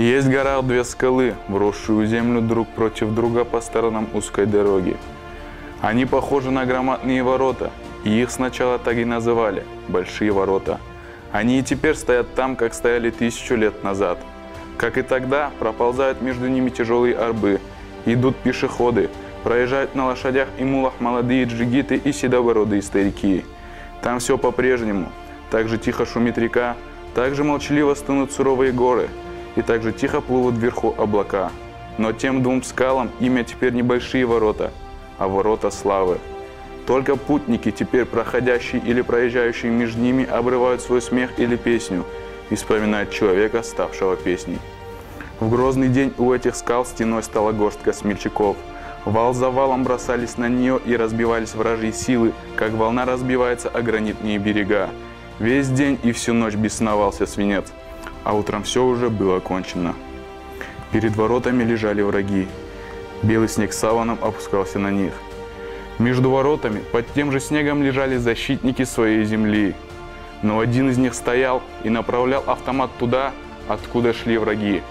Есть в горах две скалы, вросшие в землю друг против друга по сторонам узкой дороги. Они похожи на громадные ворота, и их сначала так и называли – Большие ворота. Они и теперь стоят там, как стояли 1000 лет назад. Как и тогда, проползают между ними тяжелые арбы, идут пешеходы, проезжают на лошадях и мулах молодые джигиты и седобородые старики. Там все по-прежнему, так же тихо шумит река, так же молчаливо стынут суровые горы, и так же тихо плывут вверху облака. Но тем двум скалам имя теперь не Большие ворота, а ворота славы. Только путники, теперь проходящие или проезжающие между ними, обрывают свой смех или песню и вспоминают человека, ставшего песней. В грозный день у этих скал стеной стала горстка смельчаков. Вал за валом бросались на нее и разбивались вражьи силы, как волна разбивается о гранитные берега. Весь день и всю ночь бесновался свинец, а утром все уже было кончено. Перед воротами лежали враги. Белый снег саваном опускался на них. Между воротами под тем же снегом лежали защитники своей земли. Но один из них стоял и направлял автомат туда, откуда шли враги.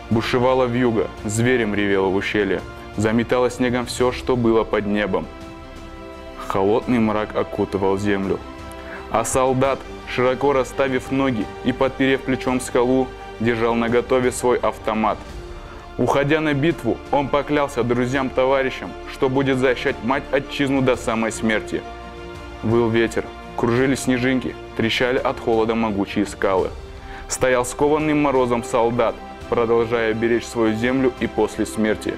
Бушевала вьюга, зверем ревела в ущелье, заметало снегом все, что было под небом. Холодный мрак окутывал землю. А солдат, широко расставив ноги и подперев плечом скалу, держал наготове свой автомат. Уходя на битву, он поклялся друзьям-товарищам, что будет защищать мать-отчизну до самой смерти. Выл ветер, кружили снежинки, трещали от холода могучие скалы. Стоял скованным морозом солдат, продолжая беречь свою землю и после смерти.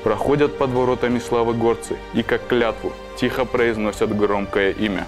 Проходят под воротами славы горцы и, как клятву, тихо произносят громкое имя.